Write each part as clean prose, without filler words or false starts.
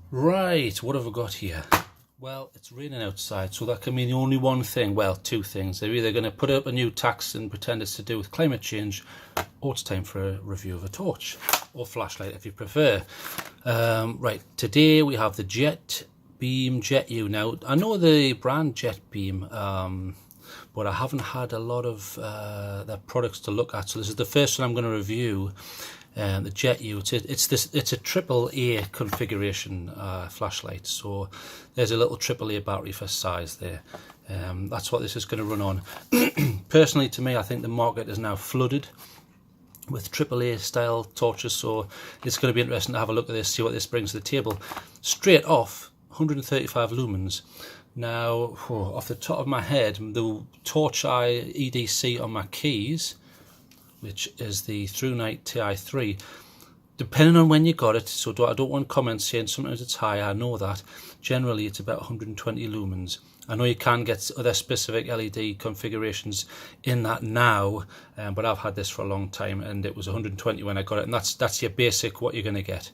Right, what have I got here? Well, it's raining outside, so that can mean only one thing. Well, two things. They're either going to put up a new tax and pretend it's to do with climate change, or it's time for a review of a torch, or flashlight if you prefer. Right, today we have the Jetbeam Jet-U. Now, I know the brand Jetbeam, but I haven't had a lot of their products to look at, so this is the first one I'm going to review. The Jet-U, it's a AAA configuration flashlight, so there's a little AAA battery for size there. That's what this is going to run on. Personally, to me, I think the market is now flooded with AAA style torches, so it's going to be interesting to have a look at this, see what this brings to the table. Straight off, 135 lumens. Now, off the top of my head, the torch eye EDC on my keys, which is the Through Night TI3, depending on when you got it, so I don't want comments saying sometimes it's high, I know that. Generally it's about 120 lumens. I know you can get other specific LED configurations in that now, but I've had this for a long time and it was 120 when I got it, and that's your basic what you're going to get.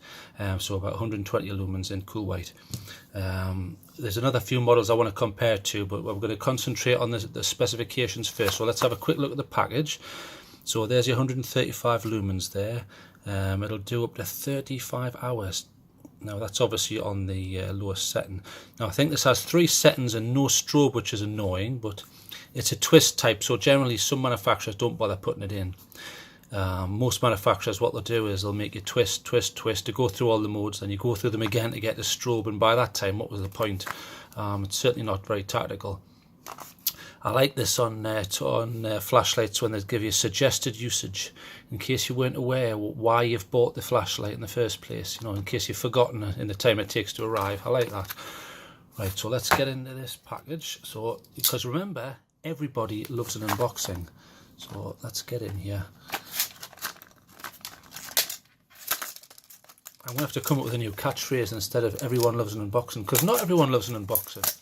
So about 120 lumens in cool white. There's another few models I want to compare to, but we're going to concentrate on the specifications first. So let's have a quick look at the package. So there's your 135 lumens there. It'll do up to 35 hours. Now that's obviously on the lowest setting. Now I think this has 3 settings and no strobe, which is annoying, but it's a twist type, so generally some manufacturers don't bother putting it in. Most manufacturers, what they'll do is they'll make you twist, twist, twist to go through all the modes, then you go through them again to get the strobe, and by that time, what was the point? It's certainly not very tactical. I like this on flashlights when they give you suggested usage, in case you weren't aware why you've bought the flashlight in the first place, you know, in case you've forgotten it in the time it takes to arrive. I like that. Right, so let's get into this package. So, because remember, everybody loves an unboxing. So let's get in here. I'm going to have to come up with a new catchphrase instead of everyone loves an unboxing, because not everyone loves an unboxing.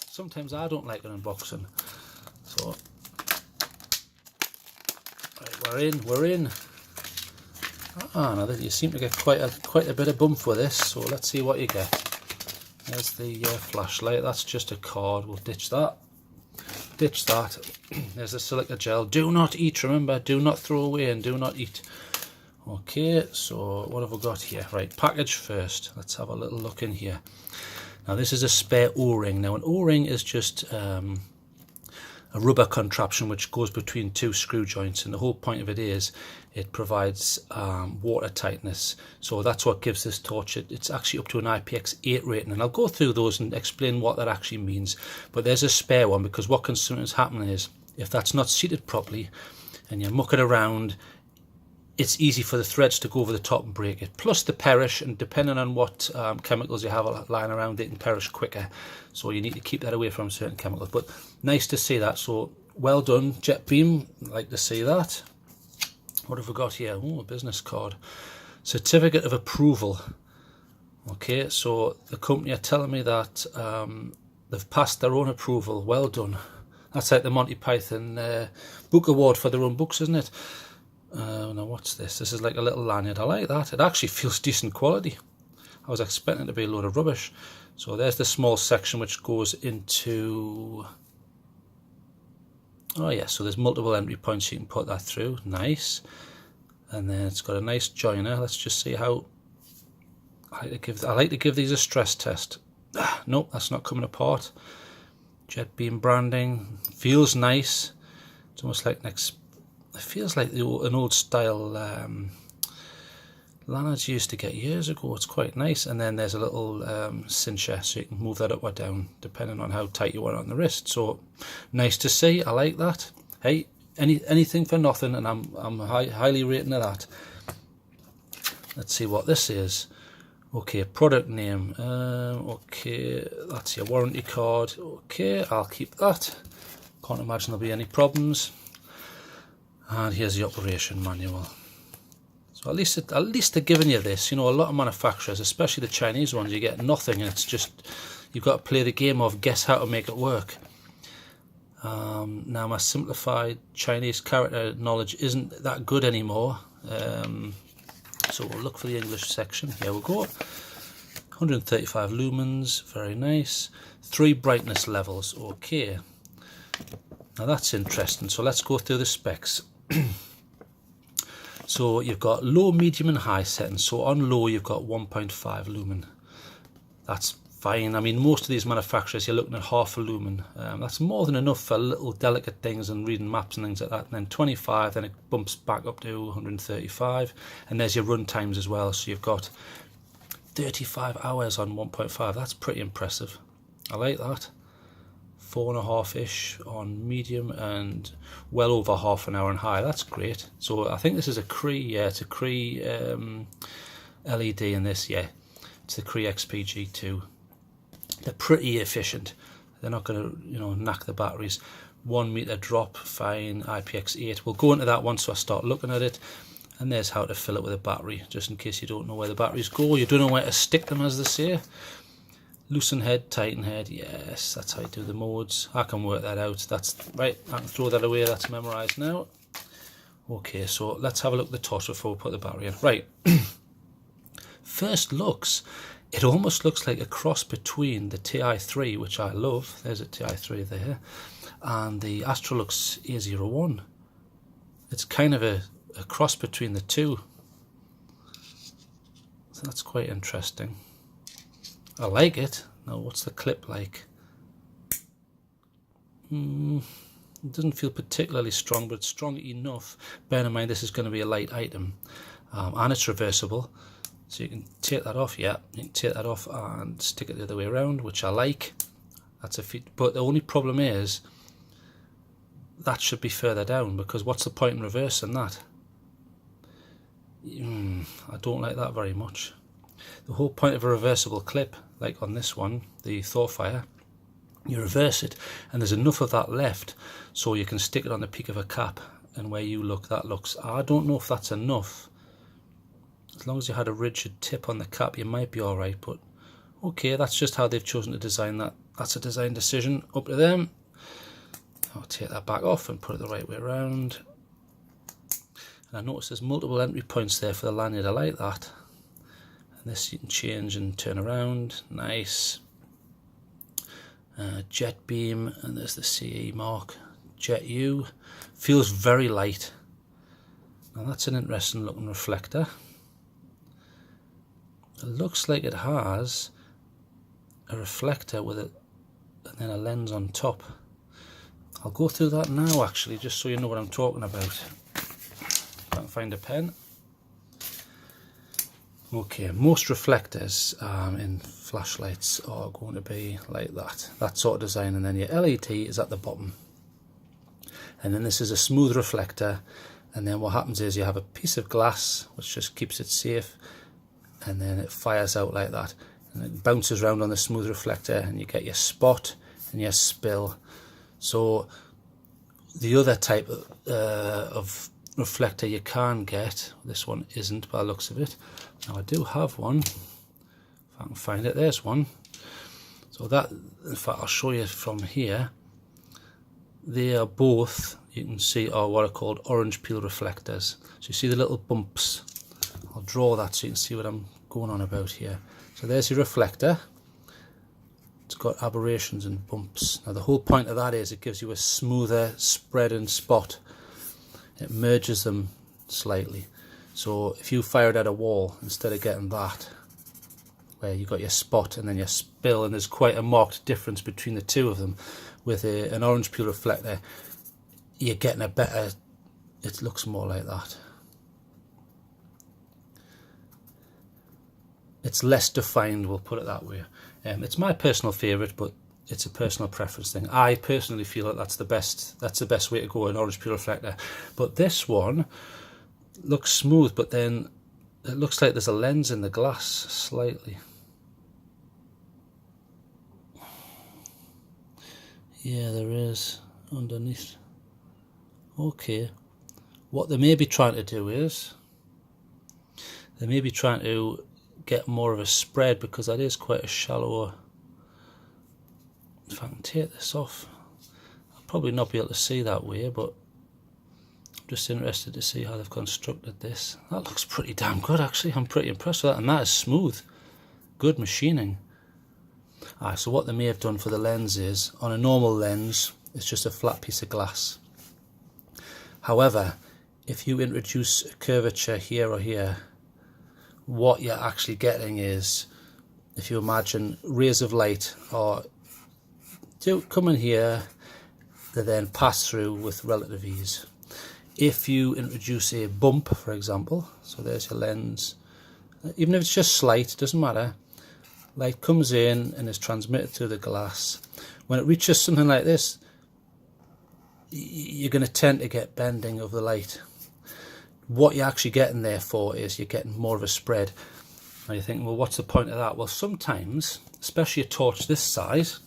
Sometimes I don't like an unboxing. So, right, we're in. Now you seem to get quite a bit of bump with this, so let's see what you get. There's the flashlight, that's just a card, we'll ditch that. Ditch that. There's the silica gel. Do not eat, remember, do not throw away and do not eat. Okay, so what have we got here? Right, package first. Let's have a little look in here. Now this is a spare O-ring. Now an O-ring is just a rubber contraption which goes between 2 screw joints, and the whole point of it is it provides water tightness. So that's what gives this torch, it's actually up to an IPX8 rating, and I'll go through those and explain what that actually means. But there's a spare one, because what can sometimes happen is if that's not seated properly and you're mucking around, it's easy for the threads to go over the top and break it. Plus they perish, and depending on what chemicals you have lying around, they can perish quicker. So you need to keep that away from certain chemicals. But nice to see that. So well done, Jetbeam. Like to see that. What have we got here? Oh, a business card. Certificate of approval. Okay, so the company are telling me that they've passed their own approval. Well done. That's like the Monty Python book award for their own books, isn't it? Now what's this? This is like a little lanyard. I like that. It actually feels decent quality. I was expecting it to be a load of rubbish. So there's the small section which goes into... Oh yeah, so there's multiple entry points you can put that through. Nice. And then it's got a nice joiner. Let's just see how... I like to give these a stress test. Nope, that's not coming apart. Jetbeam branding. Feels nice. It's almost like next... It feels like an old style lanyards you used to get years ago. It's quite nice. And then there's a little cincher, so you can move that up or down depending on how tight you want it on the wrist. So nice to see. I like that. Hey, anything for nothing, and I'm highly rating of that. Let's see what this is. Okay, product name. Okay, that's your warranty card. Okay, I'll keep that. Can't imagine there'll be any problems. And here's the operation manual. So at least they're giving you this. You know, a lot of manufacturers, especially the Chinese ones, you get nothing, and it's just you've got to play the game of guess how to make it work. Now my simplified Chinese character knowledge isn't that good anymore. So we'll look for the English section. Here we go. 135 lumens, very nice. 3 brightness levels, okay. Now that's interesting, so let's go through the specs. So you've got low, medium and high settings. So on low you've got 1.5 lumen. That's fine. I mean, most of these manufacturers you're looking at half a lumen. That's more than enough for little delicate things and reading maps and things like that. And then 25, then it bumps back up to 135, and there's your run times as well. So you've got 35 hours on 1.5. That's pretty impressive. I like that. 4.5-ish on medium and well over half an hour on high. That's great. So I think this is a Cree, yeah, it's a Cree LED in this, yeah. It's the Cree XPG2. They're pretty efficient. They're not going to, you know, knack the batteries. 1 meter drop, fine. IPX8. We'll go into that once so I start looking at it. And there's how to fill it with a battery, just in case you don't know where the batteries go. You don't know where to stick them, as they say. Loosen head, tighten head, yes, that's how you do the modes. I can work that out. That's right, I can throw that away, that's memorised now. Okay, so let's have a look at the torch before we put the battery in. Right, first looks, it almost looks like a cross between the TI3, which I love, there's a TI3 there, and the Astrolux A01. It's kind of a cross between the two. So that's quite interesting. I like it. Now, what's the clip like? It doesn't feel particularly strong, but it's strong enough. Bear in mind, this is going to be a light item, and it's reversible, so you can take that off. Yeah, you can take that off and stick it the other way around, which I like. That's a feat. But the only problem is that should be further down, because what's the point in reversing that? I don't like that very much. The whole point of a reversible clip, like on this one, the Thorfire, you reverse it and there's enough of that left so you can stick it on the peak of a cap, and where you look, that looks. I don't know if that's enough. As long as you had a rigid tip on the cap, you might be alright, but okay, that's just how they've chosen to design that. That's a design decision, up to them. I'll take that back off and put it the right way around. And I notice there's multiple entry points there for the lanyard. I like that. This you can change and turn around, nice. Jetbeam, and there's the CE mark. Jet-U, feels very light. Now that's an interesting looking reflector. It looks like it has a reflector with it and then a lens on top. I'll go through that now actually, just so you know what I'm talking about. Can't find a pen. Okay, most reflectors in flashlights are going to be like that sort of design, and then your LED is at the bottom. And then this is a smooth reflector, and then what happens is you have a piece of glass which just keeps it safe, and then it fires out like that, and it bounces around on the smooth reflector, and you get your spot and your spill. So the other type of reflector you can get, this one isn't by the looks of it. Now I do have one, if I can find it, there's one. So that, in fact I'll show you from here, they are both, you can see, are what are called orange peel reflectors. So you see the little bumps, I'll draw that so you can see what I'm going on about here. So there's your reflector, it's got aberrations and bumps. Now the whole point of that is it gives you a smoother spread and spot. It merges them slightly. So if you fire it at a wall, instead of getting that, where you got your spot and then your spill, and there's quite a marked difference between the two of them, with an orange peel reflector, you're getting a better, it looks more like that. It's less defined, we'll put it that way. It's my personal favourite, but it's a personal preference thing. I personally feel that that's the best way to go, an orange peel reflector. But this one looks smooth, but then it looks like there's a lens in the glass slightly. Yeah, there is underneath. Okay, what they may be trying to do is they may be trying to get more of a spread, because that is quite a shallower. If I can take this off, I'll probably not be able to see that way, but I'm just interested to see how they've constructed this. That looks pretty damn good actually. I'm pretty impressed with that, and that is smooth. good machining. So what they may have done for the lens is, on a normal lens, it's just a flat piece of glass. However, if you introduce a curvature here or here, what you're actually getting is, if you imagine rays of light come in here, they then pass through with relative ease. If you introduce a bump, for example, so there's your lens, even if it's just slight, it doesn't matter, light comes in and is transmitted through the glass. When it reaches something like this, you're going to tend to get bending of the light. What you're actually getting there for is you're getting more of a spread. Now you're thinking, well, what's the point of that? Well, sometimes, especially a torch this size,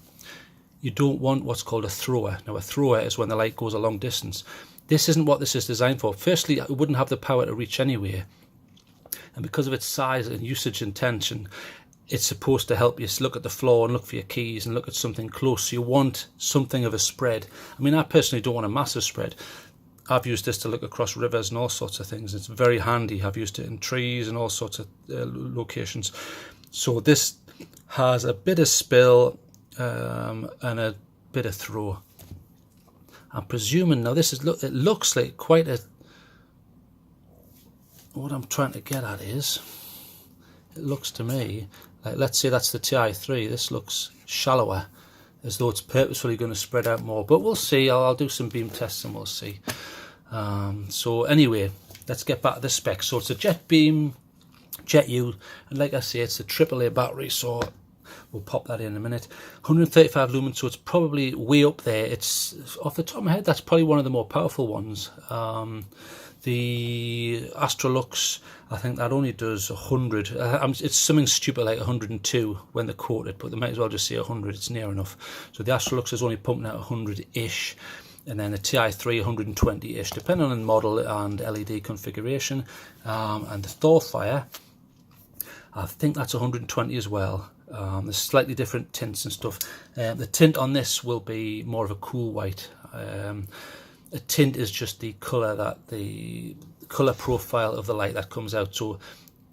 you don't want what's called a thrower. Now a thrower is when the light goes a long distance. This isn't what this is designed for. Firstly, it wouldn't have the power to reach anywhere. And because of its size and usage intention, it's supposed to help you look at the floor and look for your keys and look at something close. So you want something of a spread. I mean, I personally don't want a massive spread. I've used this to look across rivers and all sorts of things. It's very handy. I've used it in trees and all sorts of locations. So this has a bit of spill and a bit of throw. I'm presuming now this is it looks like quite a. What I'm trying to get at is, it looks to me like, let's say that's the TI3. This looks shallower, as though it's purposefully going to spread out more. But we'll see. I'll do some beam tests and we'll see. So anyway, let's get back to the specs. So it's a Jetbeam Jet-U, and like I say, it's a AAA battery, so we'll pop that in a minute. 135 lumens, so it's probably way up there. It's, off the top of my head, that's probably one of the more powerful ones. The Astrolux, I think that only does 100. It's something stupid like 102 when they quote it, but they might as well just say 100. It's near enough. So the Astrolux is only pumping out 100-ish. And then the TI3 120-ish, depending on the model and LED configuration. And the Thorfire, I think that's 120 as well. There's slightly different tints and stuff. The tint on this will be more of a cool white. A tint is just the colour profile of the light that comes out. So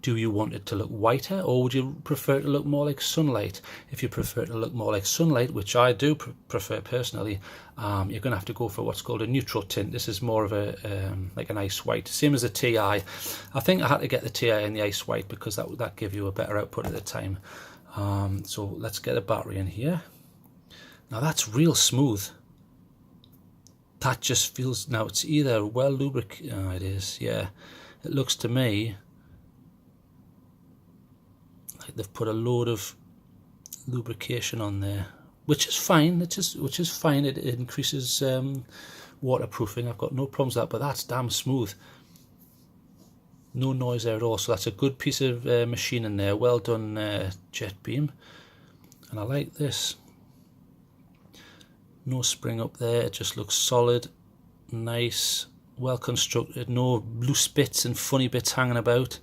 do you want it to look whiter, or would you prefer it to look more like sunlight? If you prefer it to look more like sunlight, which I do prefer personally, you're going to have to go for what's called a neutral tint. This is more of a like an ice white, same as a TI. I think I had to get the TI in the ice white because that give you a better output at the time. So let's get a battery in here. Now that's real smooth. That just feels, now it's either well lubricated. Oh, it is, yeah. It looks to me like they've put a load of lubrication on there, which is fine. Which is fine. It increases waterproofing. I've got no problems with that, but that's damn smooth. No noise there at all. So that's a good piece of machining there. Well done, Jetbeam. And I like this. No spring up there. It just looks solid, nice, well constructed. No loose bits and funny bits hanging about.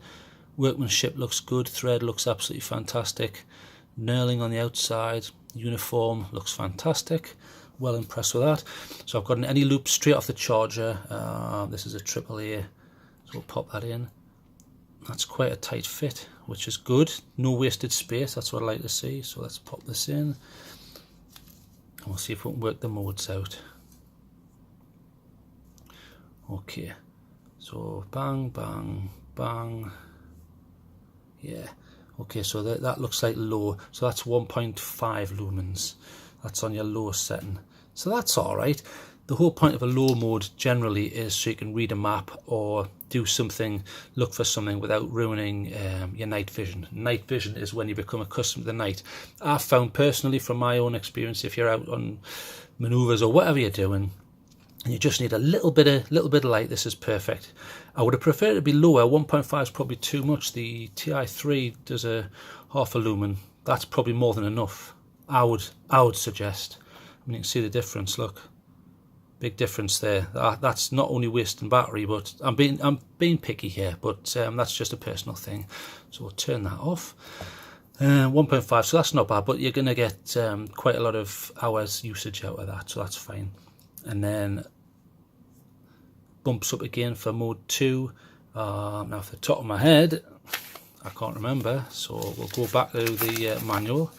Workmanship looks good. Thread looks absolutely fantastic. Knurling on the outside. Uniform looks fantastic. Well impressed with that. So I've got an any loop straight off the charger. This is a AAA, so we'll pop that in. That's quite a tight fit, which is good. No wasted space. That's what I like to see. So let's pop this in. And we'll see if we can work the modes out. Okay, so bang, bang, bang. Yeah, okay, so that looks like low. So that's 1.5 lumens. That's on your low setting. So that's all right. The whole point of a low mode generally is so you can read a map or do something, look for something without ruining your night vision. Night vision is when you become accustomed to the night. I've found personally from my own experience, if you're out on manoeuvres or whatever you're doing, and you just need a little bit of light, this is perfect. I would have preferred it to be lower. 1.5 is probably too much. The TI3 does a half a lumen. That's probably more than enough. I would suggest. I mean, you can see the difference. Look. Big difference there. That's not only wasting battery, but I'm being picky here, but that's just a personal thing. So we'll turn that off. 1.5, so that's not bad, but you're going to get quite a lot of hours usage out of that, so that's fine. And then bumps up again for mode 2. Now, off the top of my head, I can't remember, so we'll go back to the manual.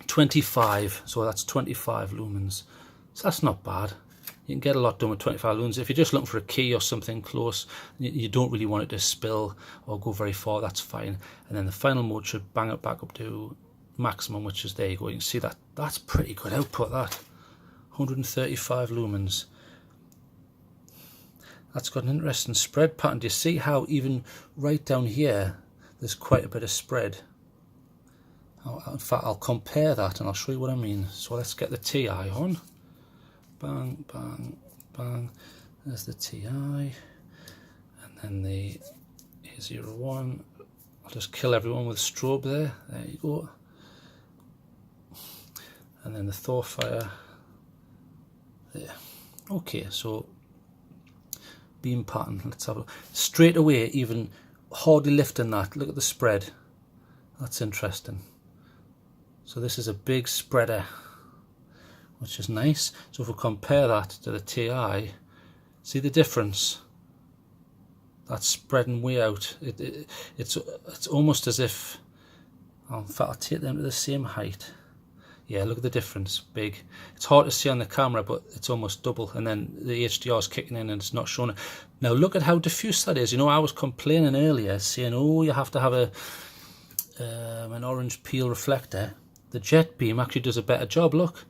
25, so that's 25 lumens, so that's not bad. You can get a lot done with 25 lumens. If you're just looking for a key or something close, you don't really want it to spill or go very far, that's fine. And then the final mode should bang it back up to maximum, which is, there you go, you can see that. That's pretty good output, that. 135 lumens. That's got an interesting spread pattern. Do you see how even right down here, there's quite a bit of spread? In fact, I'll compare that and I'll show you what I mean. So let's get the TI on. Bang, bang, bang. There's the TI. And then the A01. I'll just kill everyone with strobe there. There you go. And then the Thorfire. There. Okay, so beam pattern. Let's have a look. Straight away, even hardly lifting that. Look at the spread. That's interesting. So this is a big spreader, which is nice. So if we compare that to the TI, see the difference? That's spreading way out. It's almost as if, in fact, I'll take them to the same height. Yeah, look at the difference, big. It's hard to see on the camera, but it's almost double. And then the HDR is kicking in and it's not showing it. Now look at how diffuse that is. You know, I was complaining earlier, saying, oh, you have to have an orange peel reflector. The Jetbeam actually does a better job. Look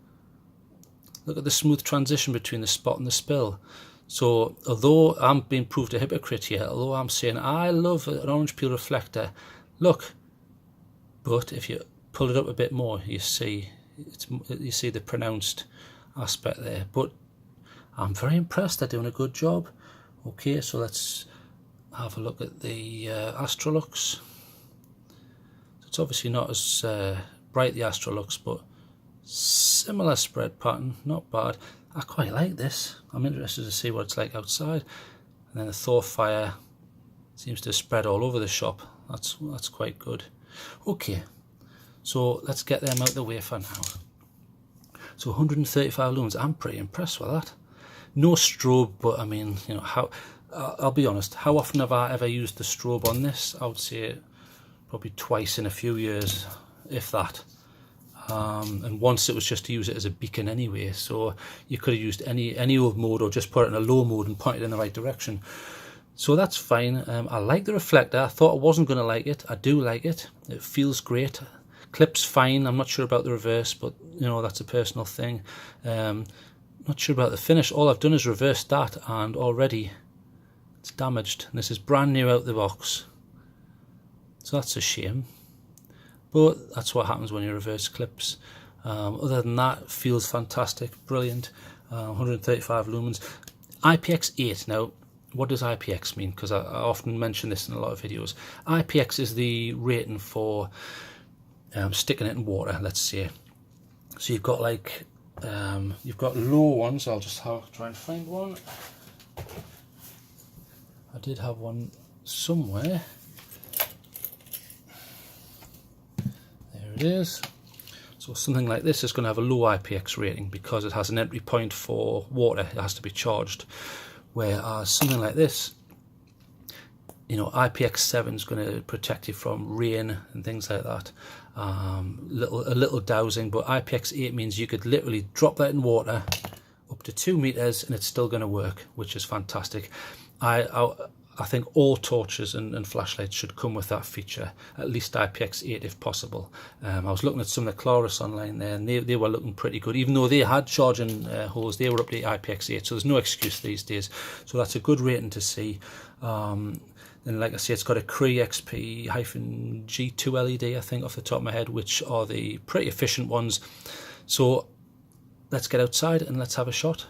at the smooth transition between the spot and the spill. So although I'm being proved a hypocrite here, although I'm saying I love an orange peel reflector, look, but if you pull it up a bit more, you see the pronounced aspect there. But I'm very impressed. They're doing a good job. Okay, so let's have a look at the Astrolux. It's obviously not as bright, the Astrolux, but similar spread pattern, not bad. I quite like this. I'm interested to see what it's like outside. And then the Thorfire seems to spread all over the shop. That's quite good. Okay, so let's get them out of the way for now. So 135 lumens, I'm pretty impressed with that. No strobe, but I mean, you know, I'll be honest, how often have I ever used the strobe on this? I would say probably twice in a few years, if that. And once it was just to use it as a beacon anyway, so you could have used any old mode or just put it in a low mode and point it in the right direction. So that's fine. I like the reflector. I thought I wasn't going to like it. I do like it. It feels great. Clip's fine. I'm not sure about the reverse, but you know, that's a personal thing. Not sure about the finish. All I've done is reverse that and already it's damaged. And this is brand new out the box. So that's a shame. But that's what happens when you reverse clips. Other than that, feels fantastic, brilliant. 135 lumens. IPX8. Now, what does IPX mean? Because I often mention this in a lot of videos. IPX is the rating for sticking it in water, let's say. So you've got like, you've got low ones. I'll just try and find one. I did have one somewhere. It is. So something like this is going to have a low IPX rating because it has an entry point for water. It has to be charged. Whereas something like this, you know, IPX7 is going to protect you from rain and things like that. A little dousing, but IPX8 means you could literally drop that in water up to 2 meters and it's still going to work, which is fantastic. I think all torches and flashlights should come with that feature, at least IPX8 if possible. I was looking at some of the Clarus online there and they were looking pretty good. Even though they had charging holes, they were up to IPX8, so there's no excuse these days. So that's a good rating to see. And like I say, it's got a Cree XP-G2 LED, I think, off the top of my head, which are the pretty efficient ones. So let's get outside and let's have a shot.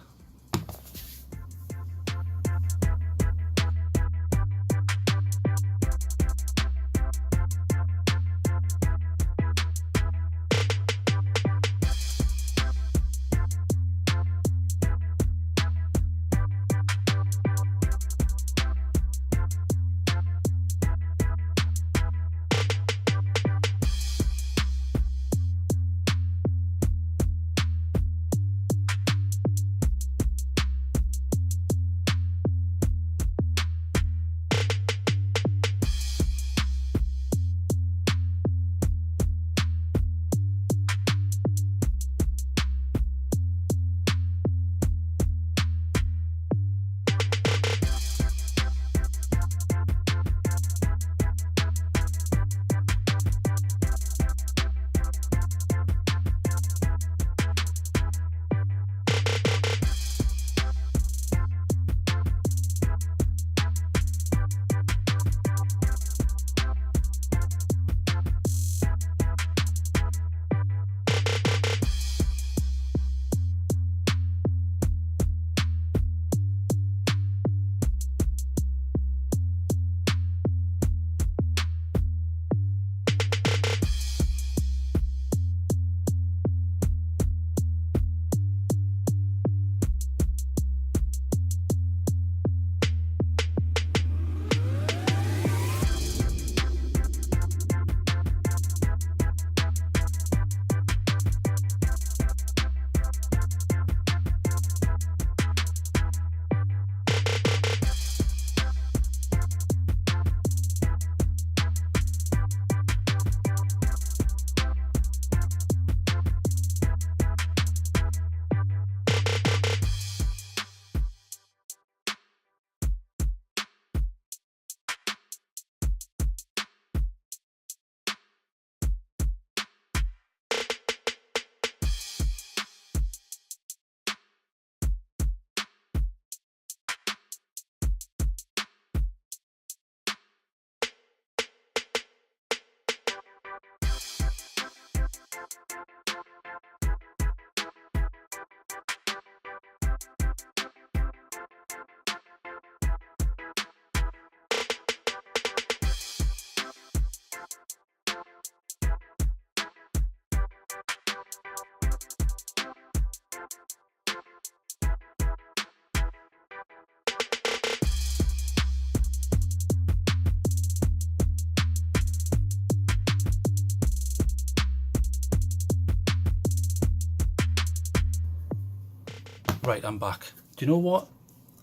Right, I'm back. Do you know what?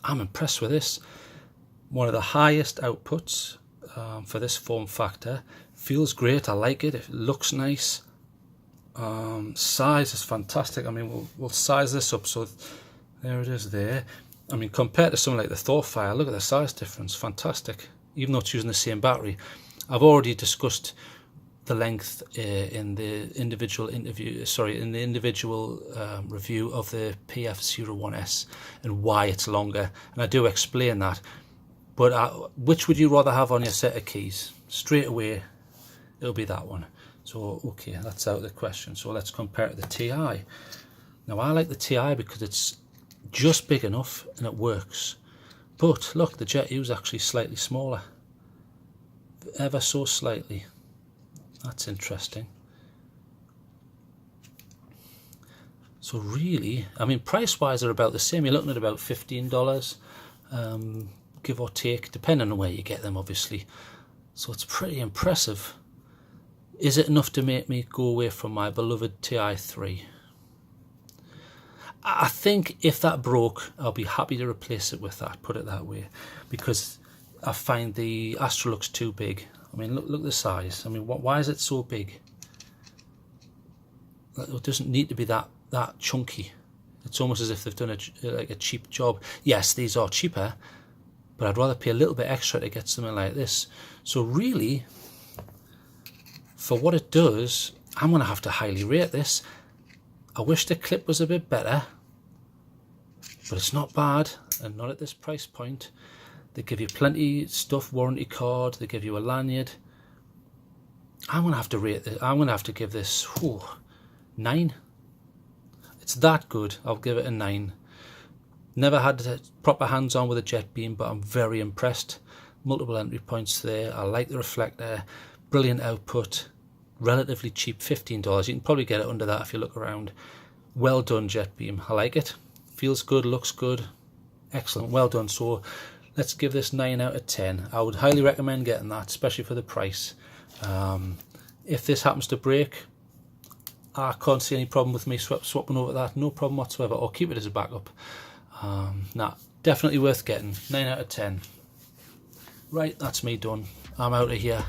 I'm impressed with this. One of the highest outputs for this form factor. Feels great. I like it. It looks nice. Size is fantastic. I mean, we'll size this up. So there it is there. I mean, compared to something like the Thorfire, look at the size difference. Fantastic. Even though it's using the same battery. I've already discussed the length in the individual review of the PF01S and why it's longer, and I do explain that. But which would you rather have on your set of keys? Straight away, it'll be that one. So okay, that's out of the question. So let's compare it to the TI. Now I like the TI because it's just big enough and it works. But look, the Jet-U is actually slightly smaller, ever so slightly. That's interesting. So really, I mean, price-wise, they're about the same. You're looking at about $15, give or take, depending on where you get them, obviously. So it's pretty impressive. Is it enough to make me go away from my beloved TI3? I think if that broke, I'll be happy to replace it with that, put it that way, because I find the Astrolux too big. I mean, look at the size. I mean, why is it so big? It doesn't need to be that chunky. It's almost as if they've done a cheap job. Yes, these are cheaper, but I'd rather pay a little bit extra to get something like this. So really, for what it does, I'm going to have to highly rate this. I wish the clip was a bit better, but it's not bad, and not at this price point. They give you plenty stuff, warranty card, they give you a lanyard. I'm going to have to rate this. I'm going to have to give this 9. It's that good. I'll give it a 9. Never had proper hands-on with a Jetbeam, but I'm very impressed. Multiple entry points there. I like the reflector. Brilliant output. Relatively cheap, $15. You can probably get it under that if you look around. Well done, Jetbeam. I like it. Feels good, looks good. Excellent. Well done. So let's give this 9 out of 10. I would highly recommend getting that, especially for the price. If this happens to break, I can't see any problem with me swapping over that. No problem whatsoever. Or keep it as a backup. Nah, definitely worth getting. 9 out of 10. Right, that's me done. I'm out of here.